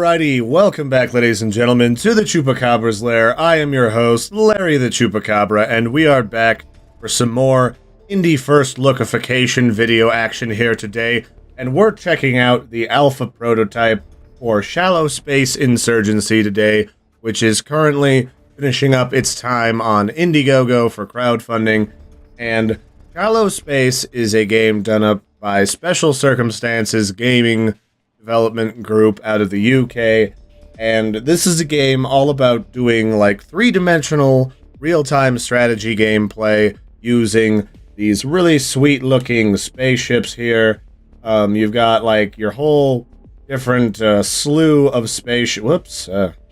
Alrighty, welcome back, ladies and gentlemen, to the Chupacabra's Lair. I am your host, Larry the Chupacabra, and we are back for some more indie first lookification video action here today, and we're checking out the alpha prototype for Shallow Space Insurgency today, which is currently finishing up its time on Indiegogo for crowdfunding, and Shallow Space is a game done up by Special Circumstances Gaming development group out of the UK, and this is a game all about doing like three-dimensional real-time strategy gameplay using these really sweet looking spaceships here. You've got like your whole different slew of spaceships. Whoops,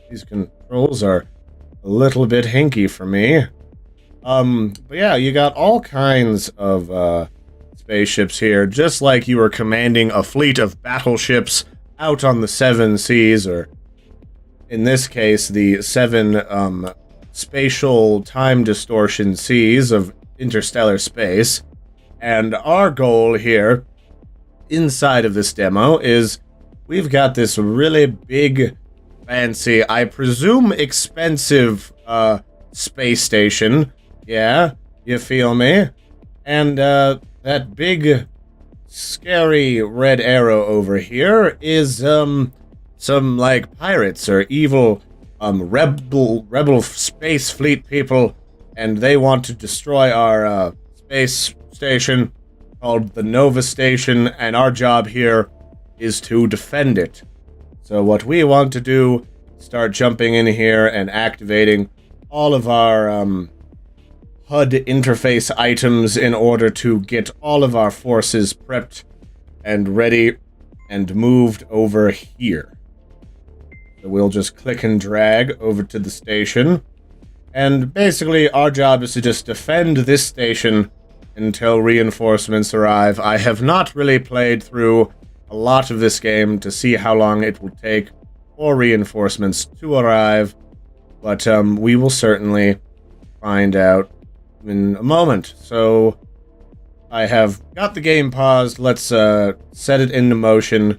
these controls are a little bit hinky for me. But yeah, you got all kinds of spaceships here, just like you were commanding a fleet of battleships out on the seven seas, or in this case, the seven spatial time distortion seas of interstellar space. And our goal here, inside of this demo, is we've got this really big, fancy, I presume expensive, space station. Yeah, you feel me? And, that big, scary red arrow over here is, some, like, pirates or evil, rebel space fleet people, and they want to destroy our, space station called the Nova Station, and our job here is to defend it. So what we want to do, start jumping in here and activating all of our, HUD interface items in order to get all of our forces prepped and ready and moved over here. So we'll just click and drag over to the station, and basically our job is to just defend this station until reinforcements arrive. I have not really played through a lot of this game to see how long it will take for reinforcements to arrive, but we will certainly find out in a moment. So I have got the game paused. Let's set it into motion,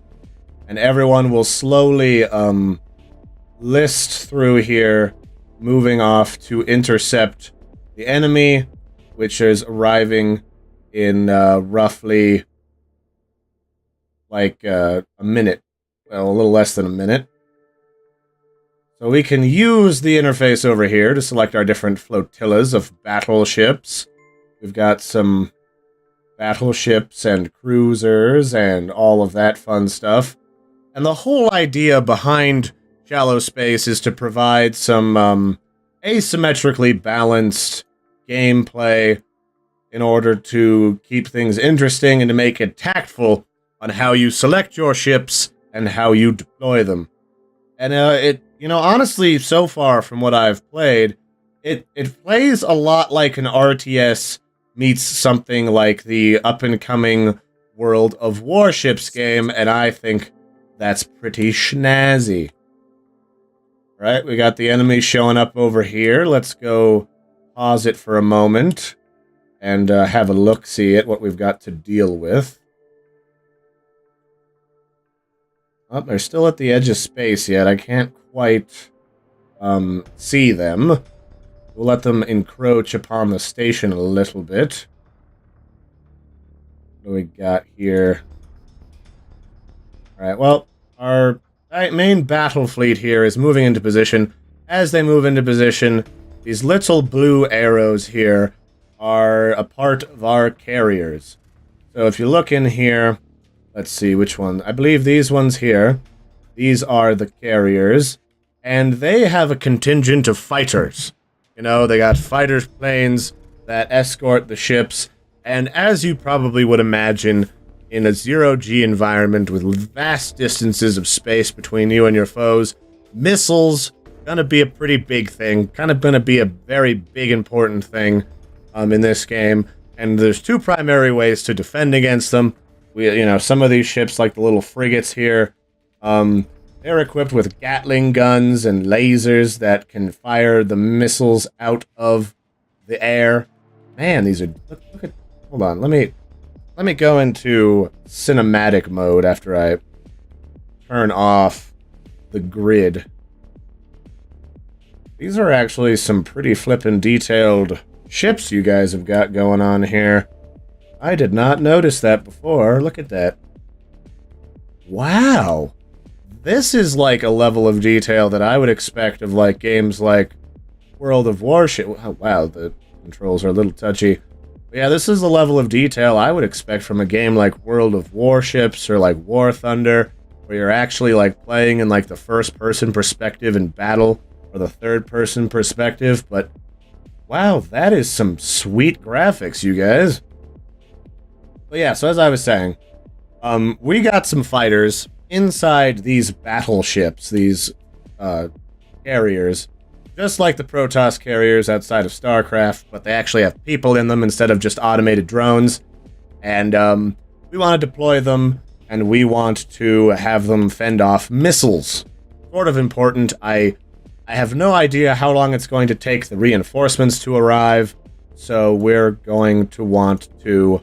and everyone will slowly list through here, moving off to intercept the enemy, which is arriving in roughly like a minute. Well, a little less than a minute. So we can use the interface over here to select our different flotillas of battleships. We've got some battleships and cruisers and all of that fun stuff. And the whole idea behind Shallow Space is to provide some asymmetrically balanced gameplay in order to keep things interesting and to make it tactful on how you select your ships and how you deploy them. And you know, honestly, so far from what I've played, it plays a lot like an RTS meets something like the up-and-coming World of Warships game, and I think that's pretty snazzy. Right, we got the enemy showing up over here. Let's go pause it for a moment and have a look-see at what we've got to deal with. Oh, they're still at the edge of space yet. I can't quite see them. We'll let them encroach upon the station a little bit. What do we got here? Alright, well, our main battle fleet here is moving into position. As they move into position, these little blue arrows here are a part of our carriers. So if you look in here, let's see which one. I believe these ones here. These are the carriers. And they have a contingent of fighters. You know, they got fighter planes that escort the ships. And as you probably would imagine, in a zero-G environment with vast distances of space between you and your foes, missiles gonna be a pretty big thing. Kind of gonna be a very big, important thing in this game. And there's two primary ways to defend against them. You know, some of these ships, like the little frigates here, they're equipped with Gatling guns and lasers that can fire the missiles out of the air. Man, these are... Look at... Hold on, let me go into cinematic mode after I turn off the grid. These are actually some pretty flippin' detailed ships you guys have got going on here. I did not notice that before. Look at that. Wow. This is like a level of detail that I would expect of like games like World of Warship. Oh, wow, the controls are a little touchy. But yeah, this is the level of detail I would expect from a game like World of Warships or like War Thunder, where you're actually like playing in like the first-person perspective in battle or the third-person perspective. But wow, that is some sweet graphics, you guys. But yeah, so as I was saying, we got some fighters inside these battleships, these carriers, just like the Protoss carriers outside of StarCraft, but they actually have people in them instead of just automated drones. And we want to deploy them, and we want to have them fend off missiles. Sort of important. I have no idea how long it's going to take the reinforcements to arrive, so we're going to want to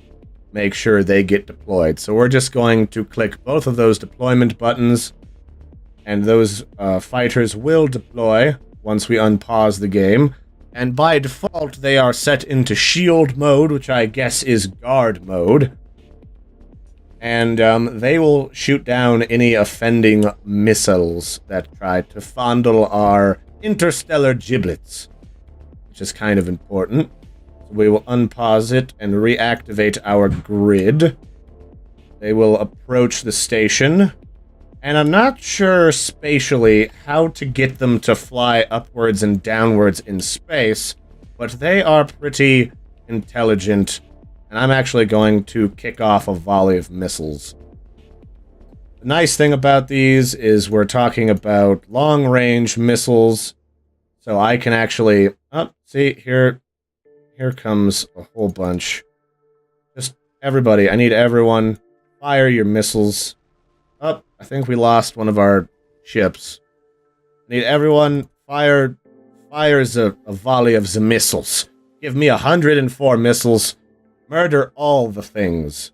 make sure they get deployed. So we're just going to click both of those deployment buttons, and those fighters will deploy once we unpause the game. And by default, they are set into shield mode, which I guess is guard mode. And they will shoot down any offending missiles that try to fondle our interstellar giblets, which is kind of important. We will unpause it and reactivate our grid. They will approach the station. And I'm not sure spatially how to get them to fly upwards and downwards in space, but they are pretty intelligent, and I'm actually going to kick off a volley of missiles. The nice thing about these is we're talking about long-range missiles, so I can actually... Oh, see, here comes a whole bunch. Just everybody, I need everyone. Fire your missiles. Oh, I think we lost one of our ships. I need everyone fires a volley of the missiles. Give me 104 missiles. Murder all the things.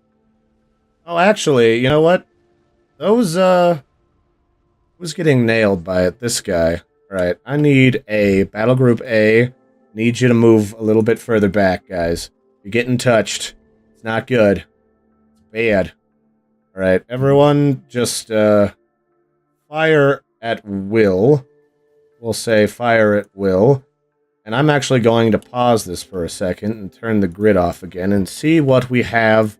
Oh, actually, you know what? Those, who's getting nailed by it? This guy. Alright, I need a Battle Group A. Need you to move a little bit further back, guys. You're getting touched. It's not good. It's bad. Alright, everyone just, fire at will. We'll say fire at will. And I'm actually going to pause this for a second and turn the grid off again and see what we have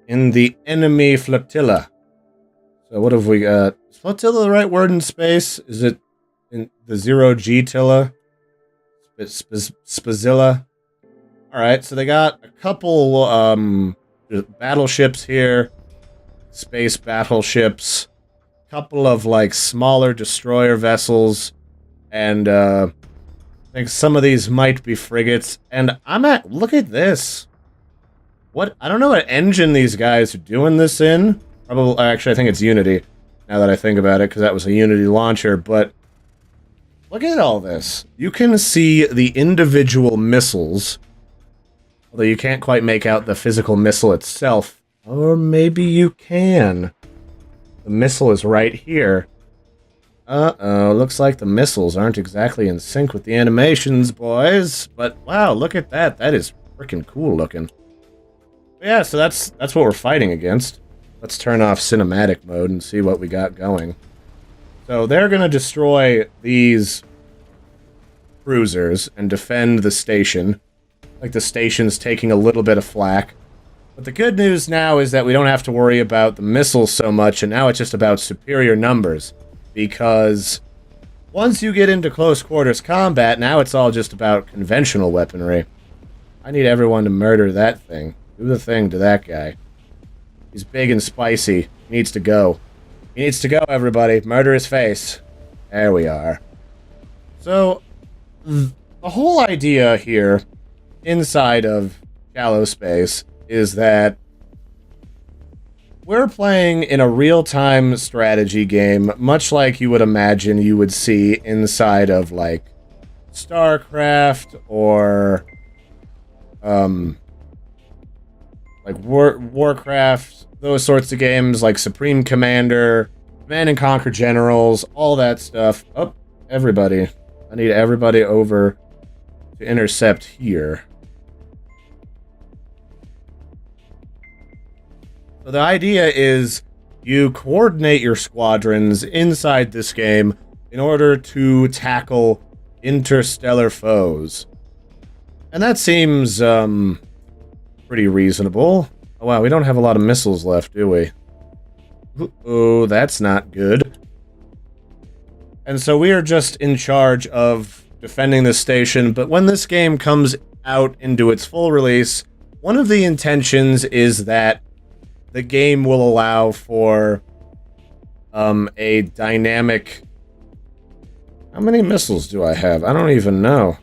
in the enemy flotilla. So what have we got? Is flotilla the right word in space? Is it in the zero-G-tilla? Spazilla? Alright, so they got a couple, battleships here. Space battleships, couple of like smaller destroyer vessels, and I think some of these might be frigates. And look at this. What? I don't know what engine these guys are doing this in. Probably, actually, I think it's Unity. Now that I think about it, because that was a Unity launcher. But look at all this. You can see the individual missiles, although you can't quite make out the physical missile itself. Or maybe you can. The missile is right here. Uh-oh, looks like the missiles aren't exactly in sync with the animations, boys. But wow, look at that. That is freaking cool looking. But yeah, so that's what we're fighting against. Let's turn off cinematic mode and see what we got going. So they're going to destroy these cruisers and defend the station. Like the station's taking a little bit of flack. But the good news now is that we don't have to worry about the missiles so much, and now it's just about superior numbers. Because once you get into close quarters combat, now it's all just about conventional weaponry. I need everyone to murder that thing. Do the thing to that guy. He's big and spicy. He needs to go. He needs to go, everybody. Murder his face. There we are. So, the whole idea here, inside of Shallow Space, is that we're playing in a real-time strategy game, much like you would imagine you would see inside of, like, StarCraft or, like, Warcraft, those sorts of games, like Supreme Commander, Command and conquer generals, all that stuff. Oh, everybody. I need everybody over to intercept here. So the idea is you coordinate your squadrons inside this game in order to tackle interstellar foes. And that seems, pretty reasonable. Oh, wow, we don't have a lot of missiles left, do we? Oh, that's not good. And so we are just in charge of defending this station, but when this game comes out into its full release, one of the intentions is that the game will allow for a dynamic... How many missiles do I have? I don't even know.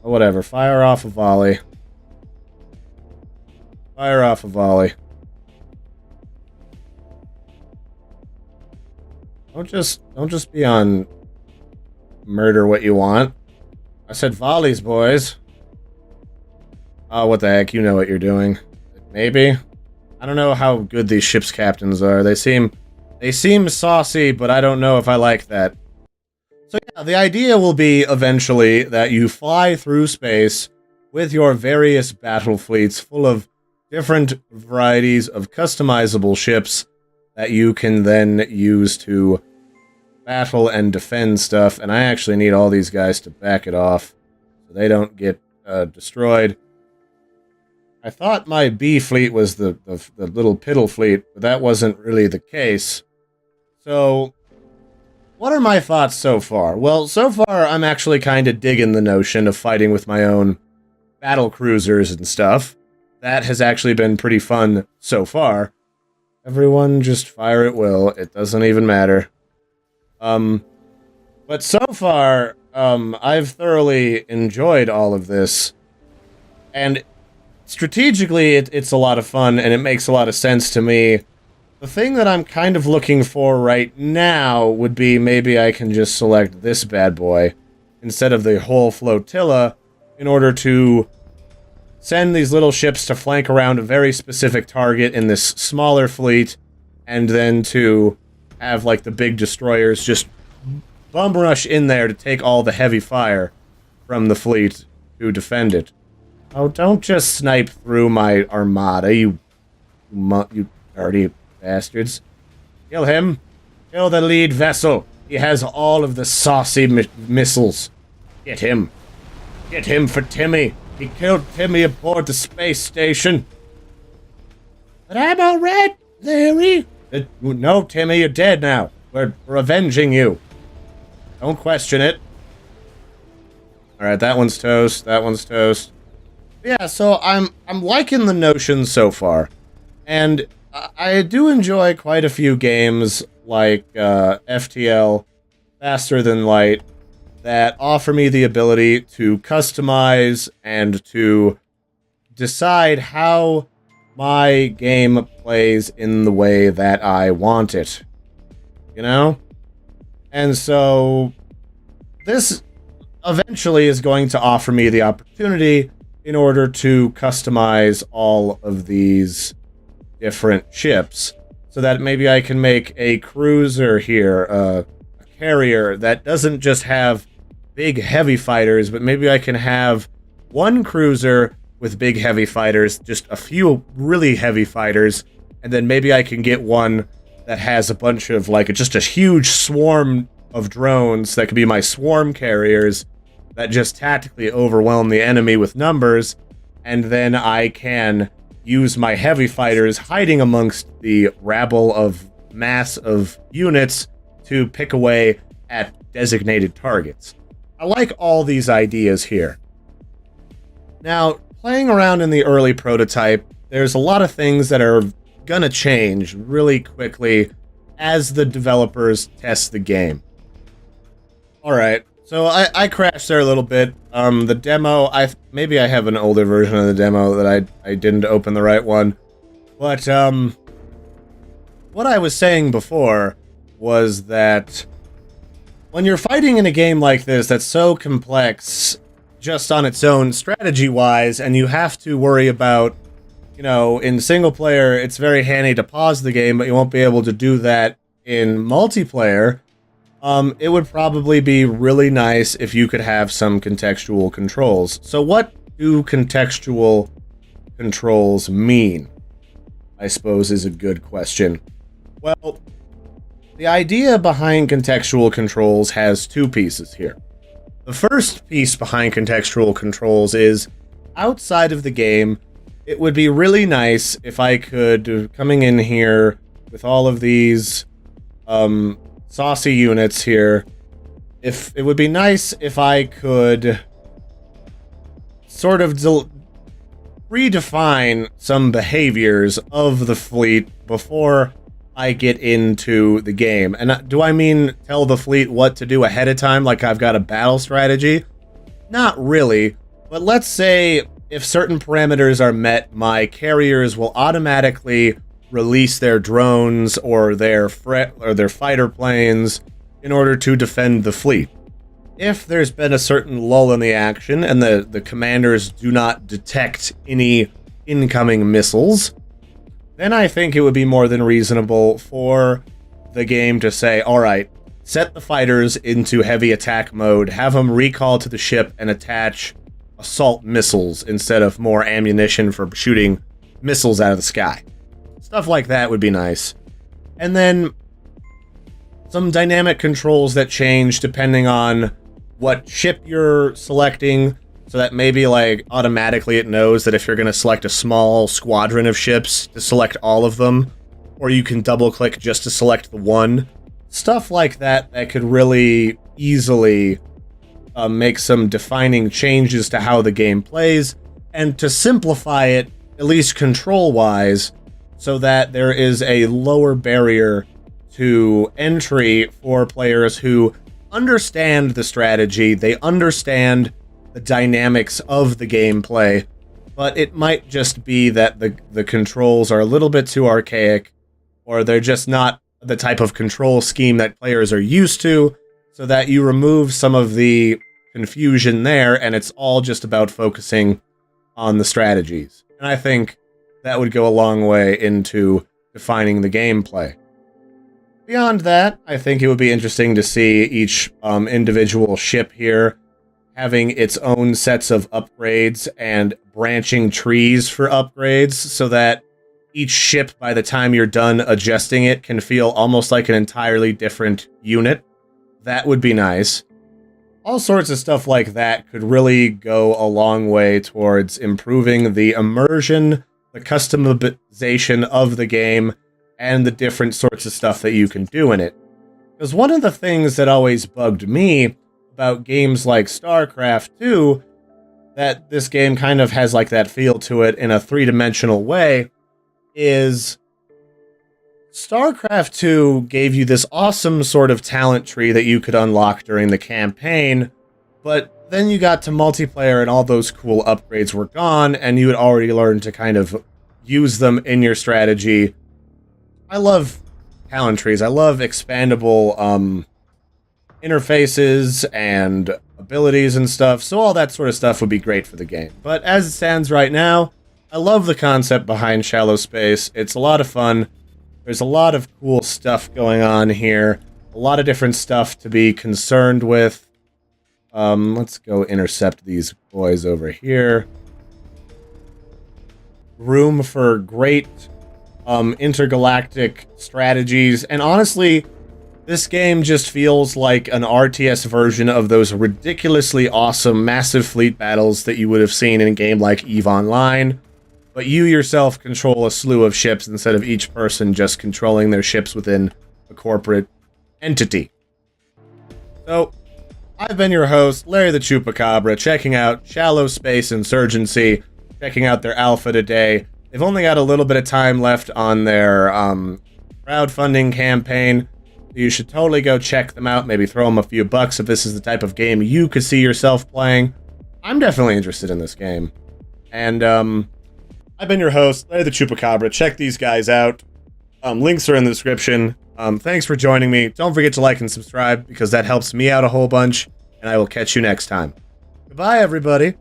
Oh, whatever. Fire off a volley. Fire off a volley. Don't just be on murder what you want. I said volleys, boys. Oh, what the heck? You know what you're doing. Maybe. I don't know how good these ship's captains are. They seem saucy, but I don't know if I like that. So yeah, the idea will be eventually that you fly through space with your various battle fleets full of different varieties of customizable ships that you can then use to battle and defend stuff. And I actually need all these guys to back it off so they don't get destroyed. I thought my B fleet was the little piddle fleet, but that wasn't really the case. So, what are my thoughts so far? Well, so far I'm actually kind of digging the notion of fighting with my own battle cruisers and stuff. That has actually been pretty fun so far. Everyone just fire at will. It doesn't even matter. But so far, I've thoroughly enjoyed all of this. And strategically, it's a lot of fun, and it makes a lot of sense to me. The thing that I'm kind of looking for right now would be maybe I can just select this bad boy instead of the whole flotilla in order to send these little ships to flank around a very specific target in this smaller fleet, and then to have, like, the big destroyers just bum rush in there to take all the heavy fire from the fleet to defend it. Oh, don't just snipe through my armada, you dirty bastards. Kill him. Kill the lead vessel. He has all of the saucy missiles. Get him. Get him for Timmy. He killed Timmy aboard the space station. But I'm all right, Larry. No, Timmy, you're dead now. We're avenging you. Don't question it. Alright, that one's toast. That one's toast. Yeah, so I'm liking the notion so far. And I do enjoy quite a few games like FTL, Faster Than Light, that offer me the ability to customize and to decide how my game plays in the way that I want it. You know? And so this eventually is going to offer me the opportunity in order to customize all of these different ships so that maybe I can make a cruiser here, a carrier that doesn't just have big heavy fighters, but maybe I can have one cruiser with big heavy fighters, just a few really heavy fighters, and then maybe I can get one that has a bunch of, like, just a huge swarm of drones that could be my swarm carriers that just tactically overwhelm the enemy with numbers, and then I can use my heavy fighters hiding amongst the rabble of mass of units to pick away at designated targets. I like all these ideas here. Now, playing around in the early prototype, there's a lot of things that are gonna change really quickly as the developers test the game. Alright, so I crashed there a little bit. The demo, maybe I have an older version of the demo that I didn't open the right one. But, what I was saying before was that when you're fighting in a game like this that's so complex just on its own strategy-wise, and you have to worry about, you know, in single player, it's very handy to pause the game, but you won't be able to do that in multiplayer. It would probably be really nice if you could have some contextual controls. So what do contextual controls mean? I suppose is a good question. Well, the idea behind contextual controls has two pieces here. The first piece behind contextual controls is, outside of the game, it would be really nice if I could, coming in here with all of these saucy units here, if it would be nice if I could sort of redefine some behaviors of the fleet before I get into the game. And do I mean tell the fleet what to do ahead of time, like I've got a battle strategy? Not really, but let's say if certain parameters are met, my carriers will automatically release their drones or their fighter planes in order to defend the fleet. If there's been a certain lull in the action and the commanders do not detect any incoming missiles, then I think it would be more than reasonable for the game to say, alright, set the fighters into heavy attack mode, have them recall to the ship and attach assault missiles instead of more ammunition for shooting missiles out of the sky. Stuff like that would be nice. And then some dynamic controls that change depending on what ship you're selecting, so that maybe like automatically it knows that if you're going to select a small squadron of ships to select all of them, or you can double click just to select the one. Stuff like that that could really easily make some defining changes to how the game plays, and to simplify it, at least control-wise, so that there is a lower barrier to entry for players who understand the strategy, they understand the dynamics of the gameplay, but it might just be that the controls are a little bit too archaic, or they're just not the type of control scheme that players are used to, so that you remove some of the confusion there, and it's all just about focusing on the strategies. And I think that would go a long way into defining the gameplay. Beyond that, I think it would be interesting to see each individual ship here having its own sets of upgrades and branching trees for upgrades, so that each ship, by the time you're done adjusting it, can feel almost like an entirely different unit. That would be nice. All sorts of stuff like that could really go a long way towards improving the immersion, the customization of the game, and the different sorts of stuff that you can do in it. Because one of the things that always bugged me about games like StarCraft 2, that this game kind of has like that feel to it in a three-dimensional way, is StarCraft 2 gave you this awesome sort of talent tree that you could unlock during the campaign, but then you got to multiplayer and all those cool upgrades were gone, and you had already learned to kind of use them in your strategy. I love talent trees. I love expandable interfaces and abilities and stuff, so all that sort of stuff would be great for the game. But as it stands right now, I love the concept behind Shallow Space. It's a lot of fun. There's a lot of cool stuff going on here. A lot of different stuff to be concerned with. Let's go intercept these boys over here. Room for great intergalactic strategies. And honestly, this game just feels like an RTS version of those ridiculously awesome massive fleet battles that you would have seen in a game like EVE Online. But you yourself control a slew of ships instead of each person just controlling their ships within a corporate entity. So, I've been your host, Larry the Chupacabra, checking out Shallow Space Insurgency, checking out their alpha today. They've only got a little bit of time left on their crowdfunding campaign. You should totally go check them out, maybe throw them a few bucks if this is the type of game you could see yourself playing. I'm definitely interested in this game. And, I've been your host, Larry the Chupacabra. Check these guys out. Links are in the description. Thanks for joining me. Don't forget to like and subscribe, because that helps me out a whole bunch, and I will catch you next time. Goodbye, everybody.